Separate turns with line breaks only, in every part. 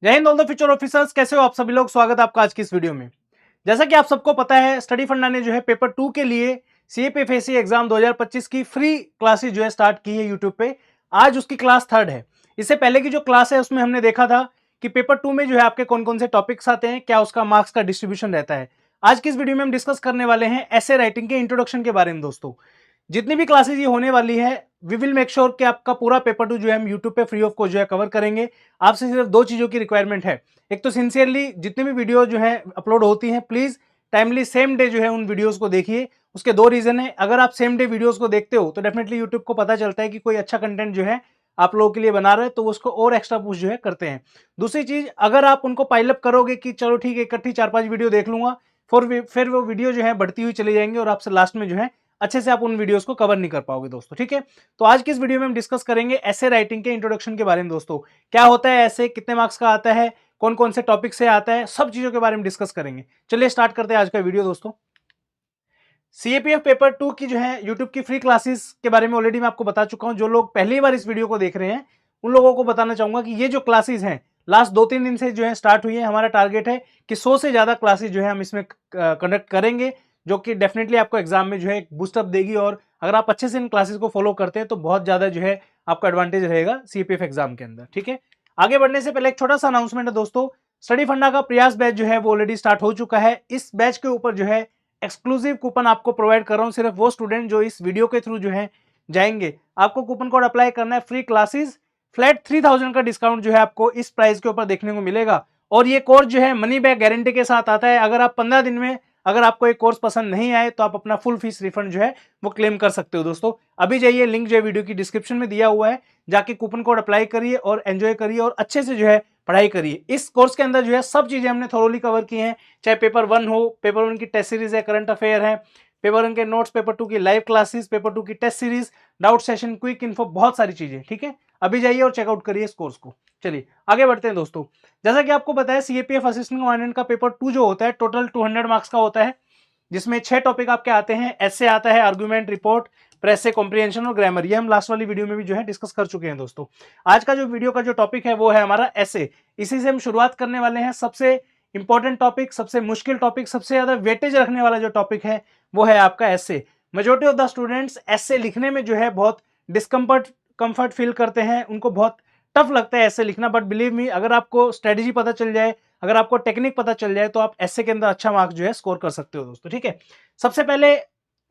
जय Hind all the future officers, कैसे हो आप सभी लोग। स्वागत है आपका आज की इस वीडियो में। जैसा कि आप सबको पता है, स्टडी फंडा ने जो है पेपर 2 के लिए सीएपीएफएससी एग्जाम 2025 की फ्री क्लासेस जो है स्टार्ट की है यूट्यूब पे। आज उसकी क्लास 3rd है। इससे पहले की जो क्लास है उसमें हमने देखा था कि पेपर 2 में जो है आपके कौन कौन से टॉपिक्स आते हैं, क्या उसका मार्क्स का डिस्ट्रीब्यूशन रहता है। आज की इस वीडियो में हम डिस्कस करने वाले हैं ऐसे राइटिंग के इंट्रोडक्शन के बारे में। दोस्तों, जितनी भी क्लासेस ये होने वाली है, वी विल मेक श्योर कि आपका पूरा पेपर 2 जो है हम यूट्यूब पे फ्री ऑफ कॉस्ट जो है कवर करेंगे। आपसे सिर्फ दो चीजों की रिक्वायरमेंट है। एक तो सिंसियरली जितनी भी वीडियो जो है अपलोड होती हैं, प्लीज टाइमली सेम डे जो है उन वीडियोस को देखिए। उसके दो रीजन है। अगर आप सेम डे वीडियोस को देखते हो तो डेफिनेटली यूट्यूब को पता चलता है कि कोई अच्छा कंटेंट जो है आप लोगों के लिए बना रहे हैं, तो उसको और एक्स्ट्रा पुश जो है करते हैं। दूसरी चीज, अगर आप उनको पाइलअप करोगे कि चलो ठीक है इकट्ठी 4-5 वीडियो देख लूंगा, फिर वो वीडियो जो है बढ़ती हुई चली जाएंगी और आपसे लास्ट में जो है अच्छे से आप उन वीडियोस को कवर नहीं कर पाओगे दोस्तों। ठीक है, तो आज की इस वीडियो में हम डिस्कस करेंगे ऐसे राइटिंग के इंट्रोडक्शन के बारे में। दोस्तों, क्या होता है ऐसे, कितने मार्क्स का आता है, कौन कौन से टॉपिक से आता है, सब चीजों के बारे में डिस्कस करेंगे। चलिए स्टार्ट करते हैं आज का वीडियो। दोस्तों, सीएपीएफ पेपर 2 की जो है यूट्यूब की फ्री क्लासेस के बारे में ऑलरेडी मैं आपको बता चुका हूं। जो लोग पहली बार इस वीडियो को देख रहे हैं उन लोगों को बताना चाहूंगा कि ये जो क्लासेस हैं लास्ट 2-3 दिन से जो है स्टार्ट हुई है। हमारा टारगेट है कि 100 से ज्यादा क्लासेस जो है हम इसमें कंडक्ट करेंगे, जो कि डेफिनेटली आपको एग्जाम में जो है एक बूस्टअप देगी। और अगर आप अच्छे से इन क्लासेस को फॉलो करते हैं तो बहुत ज्यादा जो है आपका एडवांटेज रहेगा सीपीएफ एग्जाम के अंदर। ठीक है, आगे बढ़ने से पहले एक छोटा सा अनाउंसमेंट है दोस्तों। स्टडी फंडा का प्रयास बैच जो है वो ऑलरेडी स्टार्ट हो चुका है। इस बैच के ऊपर जो है एक्सक्लूसिव कूपन आपको प्रोवाइड कर रहा हूं। सिर्फ वो स्टूडेंट जो इस वीडियो के थ्रू जो है जाएंगे, आपको कूपन कोड अप्लाई करना है, फ्री क्लासेस, फ्लैट 3000 का डिस्काउंट जो है आपको इस प्राइस के ऊपर देखने को मिलेगा। और ये कोर्स जो है मनी बैक गारंटी के साथ आता है। अगर आप 15 दिन में अगर आपको एक कोर्स पसंद नहीं आए तो आप अपना फुल फीस रिफंड जो है वो क्लेम कर सकते हो। दोस्तों, अभी जाइए, लिंक जो है वीडियो की डिस्क्रिप्शन में दिया हुआ है, जाके कूपन कोड अप्लाई करिए और एंजॉय करिए और अच्छे से जो है पढ़ाई करिए। इस कोर्स के अंदर जो है सब चीजें हमने थोरोली कवर की हैं, चाहे पेपर 1 हो, पेपर 1 की टेस्ट सीरीज है, करंट अफेयर है, पेपर 1 के नोट्स, पेपर 2 की लाइव क्लासेस, पेपर 2 की test series, doubt session, quick info, बहुत सारी चीजें। ठीक है, अभी जाइए और चेकआउट करिए इस कोर्स को। चलिए आगे बढ़ते हैं दोस्तों। जैसा कि आपको बताया, सीएपीएफ असिस्टेंट कमांडेंट का पेपर 2 जो होता है टोटल 200 मार्क्स का होता है, जिसमें 6 टॉपिक आपके आते हैं। एसे आता है, आर्गुमेंट, रिपोर्ट, प्रेस से कॉम्प्रिहेंशन और ग्रामर। ये हम लास्ट वाली वीडियो में भी जो है डिस्कस कर चुके हैं दोस्तों। आज का जो वीडियो का जो टॉपिक है वो है हमारा एसे। इसी से हम शुरुआत करने वाले हैं। सबसे इंपॉर्टेंट टॉपिक, सबसे मुश्किल टॉपिक, सबसे ज्यादा वेटेज रखने वाला जो टॉपिक है वो है आपका एसे। मेजोरिटी ऑफ द स्टूडेंट्स एसे लिखने में जो है बहुत कंफर्ट फील करते हैं, उनको बहुत टफ लगता है ऐसे लिखना। बट बिलीव मी, अगर आपको स्ट्रेटेजी पता चल जाए, अगर आपको टेक्निक पता चल जाए, तो आप ऐसे के अंदर अच्छा मार्क्स जो है स्कोर कर सकते हो दोस्तों। ठीक है, सबसे पहले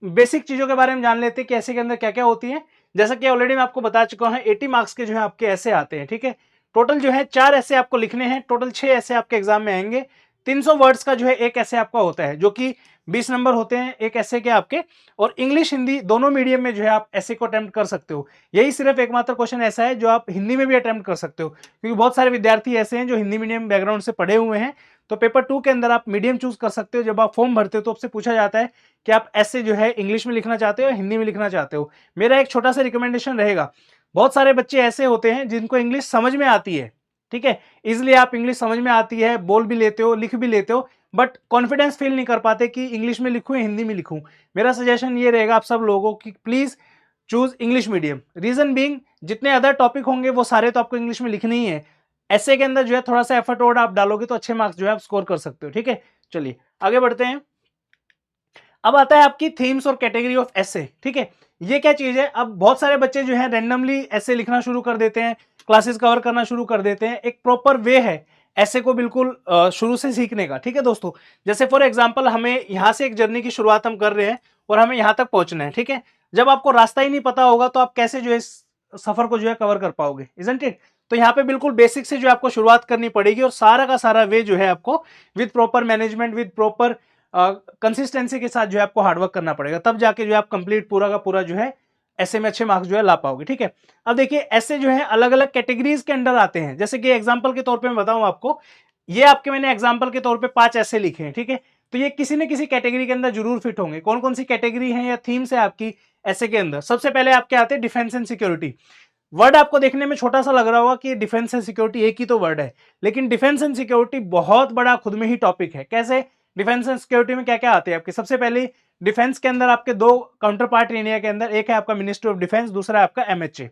बेसिक चीजों के बारे में जान लेते हैं कि ऐसे के अंदर क्या क्या होती है। जैसा कि ऑलरेडी मैं आपको बता चुका हूं, 80 मार्क्स के जो है आपके ऐसे आते हैं। ठीक है, टोटल जो है 4 ऐसे आपको लिखने हैं, टोटल 6 ऐसे आपके एग्जाम में आएंगे। 300 वर्ड्स का जो है एक ऐसे आपका होता है, जो कि 20 नंबर होते हैं एक ऐसे के आपके। और इंग्लिश हिंदी दोनों मीडियम में जो है आप ऐसे को अटेम्प्ट कर सकते हो। यही सिर्फ एकमात्र क्वेश्चन ऐसा है जो आप हिंदी में भी अटेम्प्ट कर सकते हो, क्योंकि बहुत सारे विद्यार्थी ऐसे हैं जो हिंदी मीडियम बैकग्राउंड से पढ़े हुए हैं। तो पेपर 2 के अंदर आप मीडियम चूज कर सकते हो। जब आप फॉर्म भरते हो तो आपसे पूछा जाता है कि आप ऐसे जो है इंग्लिश में लिखना चाहते हो या हिंदी में लिखना चाहते हो। मेरा एक छोटा सा रिकमेंडेशन रहेगा, बहुत सारे बच्चे ऐसे होते हैं जिनको इंग्लिश समझ में आती है। ठीक है, इसलिए आप इंग्लिश समझ में आती है, बोल भी लेते हो, लिख भी लेते हो, बट कॉन्फिडेंस फील नहीं कर पाते कि इंग्लिश में लिखूं या हिंदी में लिखूं। मेरा सजेशन ये रहेगा आप सब लोगों की, please choose English medium. Reason being, जितने अदर टॉपिक होंगे वो सारे तो आपको इंग्लिश में लिखने ही है। ऐसे के अंदर जो है थोड़ा सा एफर्ट और आप डालोगे तो अच्छे मार्क्स जो है आप स्कोर कर सकते हो। ठीक है, चलिए आगे बढ़ते हैं। अब आता है आपकी थीम्स और कैटेगरी ऑफ ऐसे। ठीक है, ये क्या चीज है। अब बहुत सारे बच्चे जो है रैंडमली ऐसे लिखना शुरू कर देते हैं, क्लासेस कवर करना शुरू कर देते हैं। एक प्रॉपर वे है ऐसे को बिल्कुल शुरू से सीखने का। ठीक है दोस्तों, जैसे फॉर एग्जांपल हमें यहाँ से एक जर्नी की शुरुआत हम कर रहे हैं और हमें यहाँ तक पहुंचना है। ठीक है, जब आपको रास्ता ही नहीं पता होगा तो आप कैसे जो है इस सफर को जो है कवर कर पाओगे, इजंट इट। तो यहाँ पे बिल्कुल बेसिक से जो आपको शुरुआत करनी पड़ेगी और सारा का सारा वे जो है आपको with proper management, with proper consistency के साथ जो है आपको हार्डवर्क करना पड़ेगा, तब जाके जो है आप कंप्लीट पूरा का पूरा जो है ऐसे में अच्छे मार्क्स जो है ला पाओगे। ठीक है, अब देखिए ऐसे जो है अलग अलग कैटेगरीज के अंडर आते हैं। जैसे कि एग्जांपल के तौर पे मैं बताऊं आपको, ये आपके मैंने एग्जांपल के तौर पे 5 ऐसे लिखे हैं। ठीक है, तो ये किसी न किसी कैटेगरी के अंदर जरूर फिट होंगे। कौन कौन सी कैटेगरी है या थीम्स है आपकी ऐसे के अंदर। सबसे पहले आपके आते हैं डिफेंस एंड सिक्योरिटी। वर्ड आपको देखने में छोटा सा लग रहा होगा कि डिफेंस एंड सिक्योरिटी एक ही तो वर्ड है, लेकिन डिफेंस एंड सिक्योरिटी बहुत बड़ा खुद में ही टॉपिक है। कैसे? डिफेंस एंड सिक्योरिटी में क्या क्या आते हैं आपके। सबसे पहले डिफेंस के अंदर आपके दो काउंटर पार्ट इंडिया के अंदर, एक है आपका मिनिस्ट्री ऑफ डिफेंस, दूसरा है आपका एमएचए।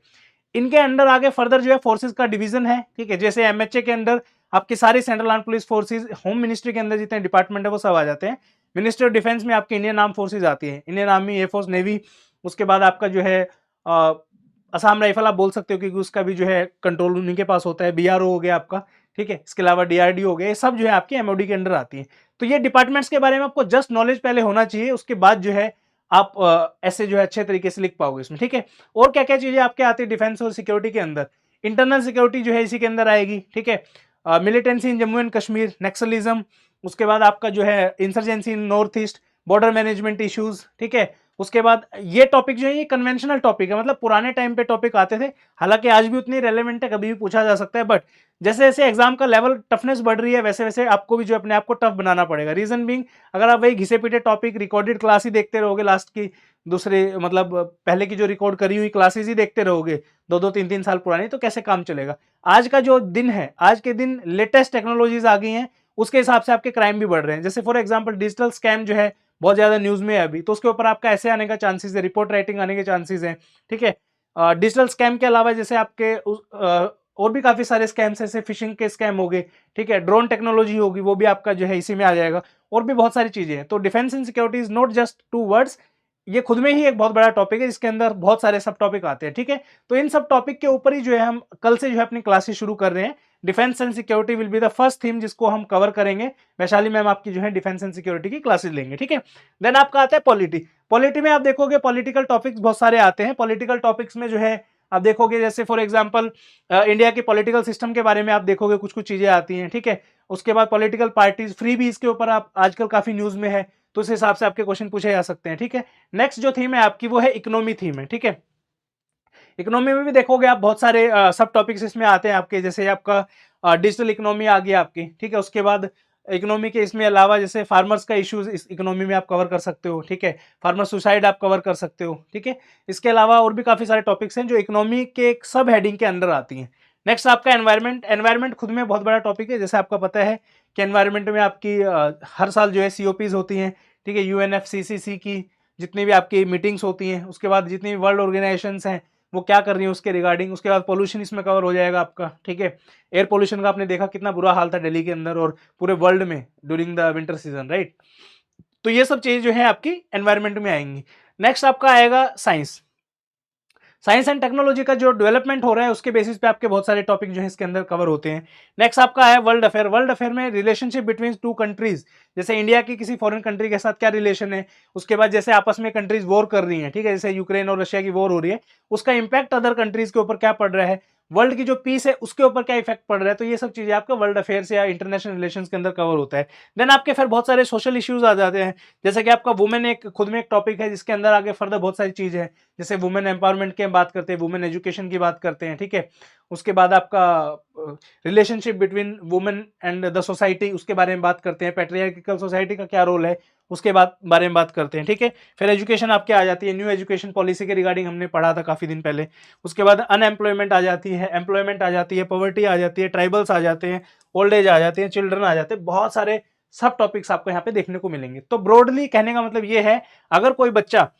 इनके अंडर आगे फर्दर जो है फोर्सेस का डिवीजन है। ठीक है, जैसे एमएचए के अंदर आपके सारे central arm police forces, home ministry के अंदर जितने डिपार्टमेंट है वो सब आ जाते हैं। मिनिस्ट्री ऑफ डिफेंस में आपके इंडियन आर्म फोर्सेज आती है, इंडियन आर्मी, एयरफोर्स, नेवी। उसके बाद आपका जो है असम राइफल आप बोल सकते हो, क्योंकि उसका भी जो है कंट्रोल उन्हीं के पास होता है। बीआरओ हो गया आपका, ठीक है। इसके अलावा डीआरडीओ हो गया, ये सब जो है आपके एमओडी के अंडर आती है। तो ये डिपार्टमेंट्स के बारे में आपको जस्ट नॉलेज पहले होना चाहिए, उसके बाद जो है आप ऐसे जो है अच्छे तरीके से लिख पाओगे इसमें, ठीक है। और क्या क्या चीजें आपके आती है डिफेंस और सिक्योरिटी के अंदर? इंटरनल सिक्योरिटी जो है इसी के अंदर आएगी, ठीक है। Militancy in Jammu and Kashmir, naxalism, उसके बाद आपका जो है insurgency in north east, border management issues, ठीक है। उसके बाद ये टॉपिक जो है ये कन्वेंशनल टॉपिक है, मतलब पुराने टाइम पे टॉपिक आते थे, हालांकि आज भी उतनी रेलेवेंट है, कभी भी पूछा जा सकता है। बट जैसे जैसे एग्जाम का लेवल टफनेस बढ़ रही है, वैसे वैसे आपको भी जो अपने आप को टफ बनाना पड़ेगा। रीजन बीइंग, अगर आप वही घिसे पीटे टॉपिक रिकॉर्डेड क्लास ही देखते रहोगे, लास्ट की दूसरे मतलब पहले की जो रिकॉर्ड करी हुई क्लासेस ही देखते रहोगे 2-2 3-3 साल पुरानी, तो कैसे काम चलेगा? आज का जो दिन है, आज के दिन लेटेस्ट टेक्नोलॉजीज आ गई हैं, उसके हिसाब से आपके क्राइम भी बढ़ रहे हैं। जैसे फॉर एग्जांपल डिजिटल स्कैम जो है बहुत ज्यादा न्यूज में है अभी, तो उसके ऊपर आपका ऐसे आने का चांसेस है, रिपोर्ट राइटिंग आने के चांसेस है, ठीक है। डिजिटल स्कैम के अलावा जैसे आपके और भी काफी सारे स्कैम्स, ऐसे फिशिंग के स्कैम हो गए, ठीक है। ड्रोन टेक्नोलॉजी होगी, वो भी आपका जो है इसी में आ जाएगा। और भी बहुत सारी चीजें हैं। तो defence and security is not just two words, ये खुद में ही एक बहुत बड़ा टॉपिक है, जिसके अंदर बहुत सारे सब टॉपिक आते हैं, ठीक है। तो इन सब टॉपिक के ऊपर ही जो है हम कल से जो है अपनी क्लासेस शुरू कर रहे हैं। Defence and security will be the first theme जिसको हम कवर करेंगे। वैशाली मैम आपकी जो है डिफेंस एंड सिक्योरिटी की क्लासेस लेंगे, ठीक है। देन आपका आता है पॉलिटी। पॉलिटी में आप देखोगे पॉलिटिकल टॉपिक्स बहुत सारे आते हैं। पॉलिटिकल टॉपिक्स में जो है आप देखोगे, जैसे फॉर एग्जांपल इंडिया के पॉलिटिकल सिस्टम के बारे में आप देखोगे, कुछ कुछ चीजें आती हैं, ठीक है। उसके बाद पॉलिटिकल पार्टीज, फ्री भी इसके ऊपर आप आजकल काफी न्यूज में है, तो उस हिसाब से आपके क्वेश्चन पूछे जा सकते हैं, ठीक है। नेक्स्ट जो थीम है आपकी वो है इकोनॉमी थीम है, ठीक है। इकोनॉमी में भी देखोगे आप बहुत सारे सब टॉपिक्स इसमें आते हैं आपके, जैसे आपका डिजिटल इकोनॉमी आ गया आपकी, ठीक है। उसके बाद इकोनॉमी के इसमें अलावा जैसे फार्मर्स का इश्यूज इस इकोनॉमी में आप कवर कर सकते हो, ठीक है। फार्मर सुसाइड आप कवर कर सकते हो, ठीक है। इसके अलावा और भी काफी सारे टॉपिक्स हैं जो इकोनॉमी के एक सब हेडिंग के अंडर आती हैं। नेक्स्ट आपका एनवायरमेंट। एनवायरमेंट खुद में बहुत बड़ा टॉपिक है। जैसे आपका पता है कि एनवायरमेंट में आपकी हर साल जो है सीओपीज होती हैं, ठीक है। यूएनएफसीसीसी की जितनी भी आपकी मीटिंग्स होती हैं, उसके बाद जितनी भी वर्ल्ड ऑर्गेनाइजेशंस हैं वो क्या कर रही है उसके रिगार्डिंग। उसके बाद पोल्यूशन इसमें कवर हो जाएगा आपका, ठीक है। एयर पोल्यूशन का आपने देखा कितना बुरा हाल था दिल्ली के अंदर और पूरे वर्ल्ड में during the winter season, right. तो ये सब चीज जो है आपकी एनवायरमेंट में आएंगी। नेक्स्ट आपका आएगा साइंस। साइंस एंड टेक्नोलॉजी का जो डेवलपमेंट हो रहा है उसके बेसिस पे आपके बहुत सारे टॉपिक जो है इसके अंदर कवर होते हैं। नेक्स्ट आपका है वर्ल्ड अफेयर। वर्ल्ड अफेयर में रिलेशनशिप बिटवीन टू कंट्रीज, जैसे इंडिया की किसी फॉरेन कंट्री के साथ क्या रिलेशन है। उसके बाद जैसे आपस में कंट्रीज वॉर कर रही हैं, ठीक है, जैसे यूक्रेन और रशिया की वॉर हो रही है, उसका इंपैक्ट अदर कंट्रीज के ऊपर क्या पड़ रहा है, वर्ल्ड की जो पीस है उसके ऊपर क्या इफेक्ट पड़ रहा है। तो ये सब चीजें आपका वर्ल्ड अफेयर्स या इंटरनेशनल रिलेशंस के अंदर कवर होता है। देन आपके फिर बहुत सारे सोशल इश्यूज आ जाते हैं, जैसे कि आपका वुमेन एक खुद में एक टॉपिक है, जिसके अंदर आगे फर्दर बहुत सारी चीज है। जैसे वुमेन एम्पावरमेंट की हम बात करते हैं, वुमेन एजुकेशन की बात करते हैं, ठीक है। उसके बाद आपका relationship between women and the society, उसके बारे में बात करते हैं। पैट्रियार्किकल सोसाइटी का क्या रोल है उसके बाद बारे में बात करते हैं, ठीक है। फिर एजुकेशन आपके आ जाती है, न्यू एजुकेशन पॉलिसी के रिगार्डिंग हमने पढ़ा था काफी दिन पहले। उसके बाद अनएम्प्लॉयमेंट आ जाती है, एम्प्लॉयमेंट आ जाती है, पॉवर्टी आ जाती है, ट्राइबल्स आ जाते हैं, ओल्ड एज आ जाते हैं, चिल्ड्रन आ जाते हैं। बहुत सारे सब टॉपिक्स आपको यहाँ पे देखने को मिलेंगे। तो ब्रॉडली कहने का मतलब ये है, अगर कोई बच्चा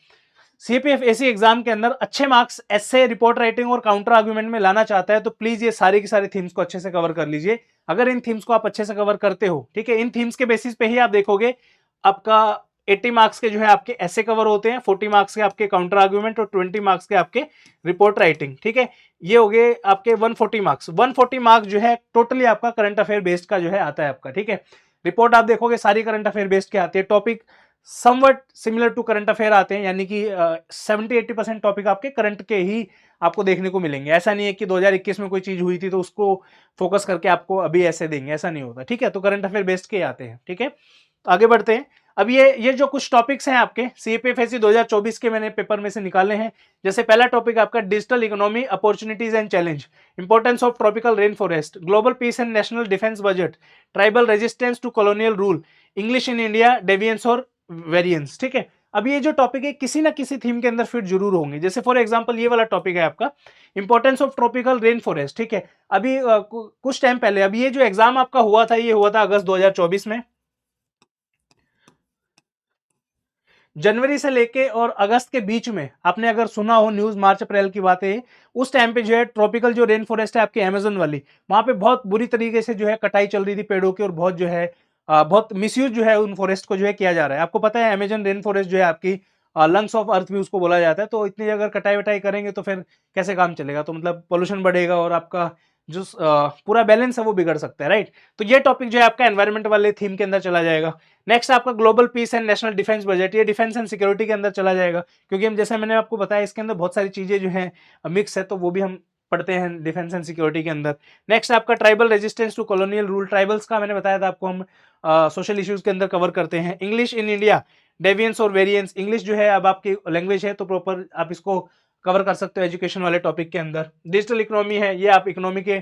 सीपीएफ एसी एग्जाम के अंदर अच्छे मार्क्स ऐसे रिपोर्ट राइटिंग और काउंटर आर्गुमेंट में लाना चाहता है, तो प्लीज ये सारी की सारी थीम्स को अच्छे से कवर कर लीजिए। अगर इन थीम्स को आप अच्छे से कवर करते हो, ठीक है, इन थीम्स के बेसिस पे ही आप देखोगे आपका 80 मार्क्स के जो है आपके ऐसे कवर होते हैं, 40 मार्क्स के आपके काउंटर आर्गुमेंट और 20 मार्क्स के आपके रिपोर्ट राइटिंग, ठीक है। ये हो गए आपके 140 मार्क्स। 140 मार्क्स जो है टोटली आपका करंट अफेयर बेस्ड का जो है आता है आपका, ठीक है। रिपोर्ट आप देखोगे सारी करंट अफेयर बेस्ड के आती है। Topic somewhat similar to current affair आते हैं, यानी कि 70-80% टॉपिक आपके करंट के ही आपको देखने को मिलेंगे। ऐसा नहीं है कि 2021 में कोई चीज हुई थी तो उसको फोकस करके आपको अभी ऐसे देंगे, ऐसा नहीं होता, ठीक है। तो करंट अफेयर बेस्ड के आते हैं, ठीक है। तो आगे बढ़ते हैं। अब ये जो कुछ टॉपिक्स हैं आपके सीएपीएफएससी 2024 के मैंने पेपर में से निकाले हैं। जैसे पहला टॉपिक आपका digital economy, opportunities and challenge, importance of tropical rain forest, global peace and national defence budget, tribal resistance to colonial rule, English in India, deviance और वेरिएंस, ठीक है। अब ये जो टॉपिक है किसी ना किसी थीम के अंदर फिट जरूर होंगे। जैसे फॉर एग्जांपल ये वाला टॉपिक है आपका importance of tropical rain forest, ठीक है। अभी कुछ टाइम पहले, अभी ये जो एग्जाम आपका हुआ था ये हुआ था अगस्त 2024 में। जनवरी से लेके और अगस्त के बीच में आपने अगर सुना हो न्यूज, मार्च अप्रैल की बातें, उस टाइम पे जो है ट्रॉपिकल जो रेन फॉरेस्ट है आपकी अमेजन वाली, वहां पे बहुत बुरी तरीके से जो है कटाई चल रही थी पेड़ों की, और बहुत जो है बहुत मिसयूज जो है उन फॉरेस्ट को जो है किया जा रहा है। आपको पता है अमेजन रेन फॉरेस्ट जो है आपकी लंग्स ऑफ अर्थ भी उसको बोला जाता है, तो इतनी अगर कटाई वटाई करेंगे तो फिर कैसे काम चलेगा, तो मतलब पोल्यूशन बढ़ेगा और आपका जो पूरा बैलेंस है वो बिगड़ सकता है, राइट। तो ये टॉपिक जो है आपका एनवायरमेंट वाले थीम के अंदर चला जाएगा। नेक्स्ट आपका global peace and national defence budget, ये डिफेंस एंड सिक्योरिटी के अंदर चला जाएगा, क्योंकि हम जैसे मैंने आपको बताया इसके अंदर बहुत सारी चीजें जो है मिक्स है, तो वो भी हम पढ़ते हैं डिफेंस एंड सिक्योरिटी के अंदर। नेक्स्ट आपका tribal resistance to colonial rule, tribals का मैंने बताया था आपको, हम सोशल इश्यूज के अंदर कवर करते हैं। इंग्लिश इन इंडिया, डेविएंस और वेरिएंस, इंग्लिश जो है अब आपकी लैंग्वेज है तो प्रॉपर आप इसको कवर कर सकते हो एजुकेशन वाले टॉपिक के अंदर। डिजिटल इकोनॉमी है, ये आप इकोनॉमी के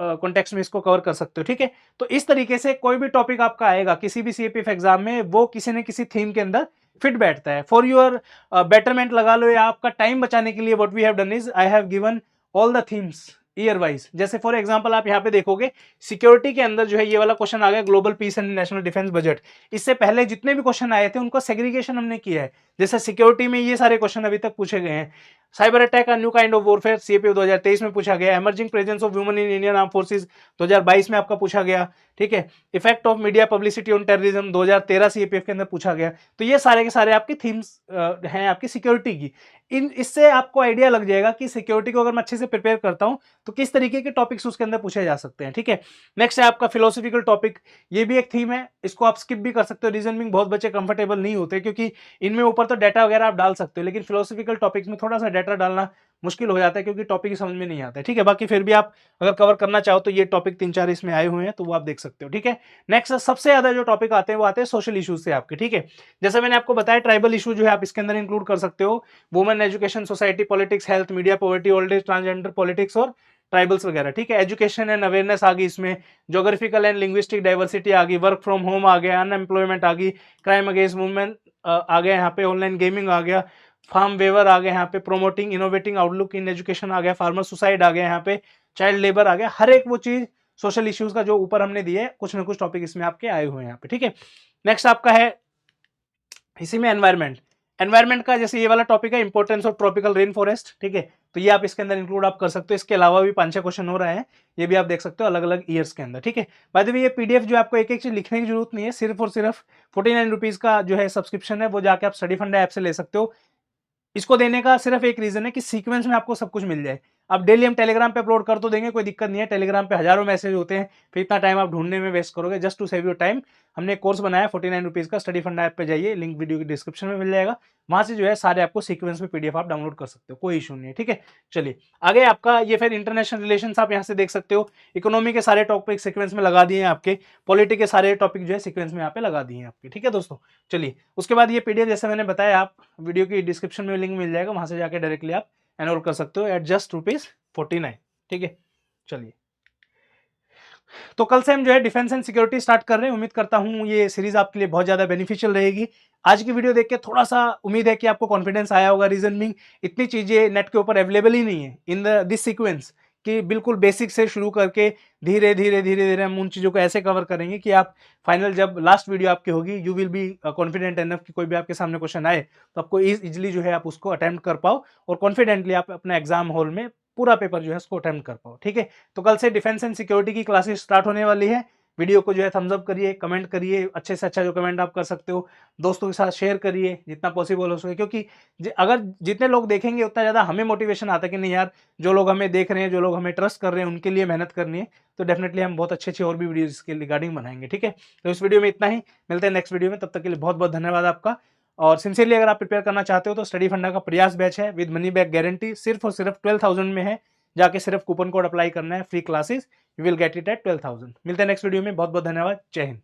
कॉन्टेक्स्ट में इसको कवर कर सकते हो, ठीक है। तो इस तरीके से कोई भी टॉपिक आपका आएगा किसी भी सीएपीएफ एग्जाम में, वो किसी न किसी थीम के अंदर फिट बैठता है। फॉर योर बेटरमेंट लगा लो, या आपका टाइम बचाने के लिए what we have done is I have given all the themes year wise. जैसे फॉर एग्जांपल आप यहाँ पे देखोगे सिक्योरिटी के अंदर जो है ये वाला क्वेश्चन आ गया, global peace and national defence budget. इससे पहले जितने भी क्वेश्चन आए थे उनको सेग्रीगेशन हमने किया है। जैसे सिक्योरिटी में ये सारे क्वेश्चन अभी तक पूछे गए हैं। Cyber attack, new kind of warfare, CAPF 2023 में पूछा गया। Emerging presence of women in Indian arm forces 2022 में आपका पूछा गया, ठीक है। Effect of media publicity on terrorism 2013 CAPF के अंदर पूछा गया। तो ये सारे के सारे आपके थीम्स हैं आपकी सिक्योरिटी की। इससे आपको आइडिया लग जाएगा कि सिक्योरिटी को अगर मैं अच्छे से प्रिपेयर करता हूं तो किस तरीके के टॉपिक्स उसके अंदर पूछे जा सकते हैं, ठीक है। नेक्स्ट है आपका फिलोसफिकल टॉपिक, ये भी एक थीम है, इसको आप स्किप भी कर सकते हो। रीजनिंग बहुत बच्चे कंफर्टेबल नहीं होते, क्योंकि इनमें ऊपर तो डाटा वगैरह आप डाल सकते हो, लेकिन फिलोसफिकल टॉपिक्स में थोड़ा सा डाटा डालना मुश्किल हो जाता है, क्योंकि टॉपिक समझ में नहीं आता है, ठीक है। बाकी फिर भी आप अगर कवर करना चाहो तो ये टॉपिक 3-4 इसमें आए हुए हैं, तो वो आप देख सकते हो, ठीक है। नेक्स्ट सबसे ज्यादा जो टॉपिक आते हैं वो आते हैं सोशल इश्यूज से आपके, ठीक है। जैसे मैंने आपको बताया ट्राइबल इशू जो है आप इसके अंदर इंक्लूड कर सकते हो। Women education, society politics, health, media, poverty, old age, transgender politics और ट्राइबल्स वगैरह, ठीक है। एजुकेशन एंड अवेयरनेस आ गई इसमें, जोग्राफिकल एंड लिंग्विस्टिक डाइवर्सिटी आ गई, वर्क फ्रॉम होम आ गया, अनएम्प्लॉयमेंट आ गई, क्राइम अगेंस्ट वुमेन आ गया यहाँ पे, ऑनलाइन गेमिंग आ गया, फार्म वेवर आ गया यहाँ पे, promoting innovating outlook in education आ गया, फार्मर सुसाइड आ गया यहाँ पे, चाइल्ड लेबर आ गया। हर एक वो चीज सोशल इश्यूज का जो ऊपर हमने दिए कुछ ना कुछ टॉपिक इसमें आपके आए हुए हैं यहाँ पे, ठीक है। नेक्स्ट आपका है इसी में एनवायरमेंट। एनवायरमेंट का जैसे ये वाला टॉपिक है importance of tropical rain forest, ठीक है। तो ये आप इसके अंदर इंक्लूड आप कर सकते हो। इसके अलावा भी 5-6 क्वेश्चन हो रहे हैं, ये भी आप देख सकते हो अलग अलग ईयर्स के अंदर, ठीक है। बाय द वे ये पीडीएफ जो आपको एक एक चीज लिखने की जरूरत नहीं है, सिर्फ और सिर्फ 49 रुपीज का जो है सब्सक्रिप्शन है, वो जाके आप स्टडी फंड ऐप से ले सकते हो। इसको देने का सिर्फ एक रीजन है कि सीक्वेंस में आपको सब कुछ मिल जाए। अब डेली हम टेलीग्राम पे अपलोड कर तो देंगे, कोई दिक्कत नहीं है, टेलीग्राम पे हजारों मैसेज होते हैं, फिर इतना टाइम आप ढूंढने में वेस्ट करोगे। Just to save your time हमने एक कोर्स बनाया 49 रुपीज का, स्टडी फंड ऐप पे जाइए, लिंक वीडियो की डिस्क्रिप्शन में मिल जाएगा, वहां से जो है सारे आपको सीक्वेंस में पीडीएफ आप डाउनलोड कर सकते हो, कोई इशू नहीं है, ठीक है। चलिए आगे आपका ये फिर इंटरनेशनल रिलेशन आप यहाँ से देख सकते हो, इकोनॉमी के सारे टॉपिक सीक्वेंस में लगा दिए हैं आपके, पॉलिटी के सारे टॉपिक जो है सीक्वेंस में यहाँ पे लगा दिए हैं आपके, ठीक है दोस्तों। चलिए उसके बाद ये पीडीएफ जैसे मैंने बताया, आप वीडियो की डिस्क्रिप्शन में लिंक मिल जाएगा, वहां से जाके डायरेक्टली आप एनरोल कर सकते हो एट जस्ट ₹49, ठीक है। चलिए तो कल से हम जो है डिफेंस एंड सिक्योरिटी स्टार्ट कर रहे हैं। उम्मीद करता हूं ये सीरीज आपके लिए बहुत ज्यादा बेनिफिशियल रहेगी। आज की वीडियो देख के थोड़ा सा उम्मीद है कि आपको कॉन्फिडेंस आया होगा। रीजन मीन इतनी चीजें नेट के ऊपर अवेलेबल ही नहीं है इन दिस सीक्वेंस, कि बिल्कुल बेसिक से शुरू करके धीरे धीरे धीरे धीरे हम उन चीजों को ऐसे कवर करेंगे कि आप फाइनल जब लास्ट वीडियो आपकी होगी you will be confident enough कि कोई भी आपके सामने क्वेश्चन आए तो आपको इजिली जो है आप उसको अटेम्प्ट कर पाओ, और कॉन्फिडेंटली आप अपना एग्जाम हॉल में पूरा पेपर जो है उसको अटेम्प्ट कर पाओ, ठीक है। तो कल से डिफेंस एंड सिक्योरिटी की क्लासेस स्टार्ट होने वाली है। वीडियो को जो है थम्स अप करिए, कमेंट करिए, अच्छे से अच्छा जो कमेंट आप कर सकते हो दोस्तों के साथ शेयर करिए जितना पॉसिबल हो सके, क्योंकि अगर जितने लोग देखेंगे उतना ज़्यादा हमें मोटिवेशन आता है कि नहीं यार, जो लोग हमें देख रहे हैं, जो लोग हमें ट्रस्ट कर रहे हैं, उनके लिए मेहनत करनी है, तो डेफिनेटली हम बहुत अच्छी अच्छी और भी वीडियो इसके रिगार्डिंग बनाएंगे, ठीक है। तो इस वीडियो में इतना ही, मिलते हैं नेक्स्ट वीडियो में, तब तक के लिए बहुत बहुत धन्यवाद आपका। और सिंसियरली अगर आप प्रिपेयर करना चाहते हो तो स्टडी फंडा का प्रयास बैच है विद मनी बैक गारंटी, सिर्फ और सिर्फ 12,000 में है। जाके सिर्फ कूपन कोड अप्लाई करना है, free classes, you will get it at 12,000। मिलते हैं नेक्स्ट वीडियो में, बहुत बहुत धन्यवाद, जय हिंद।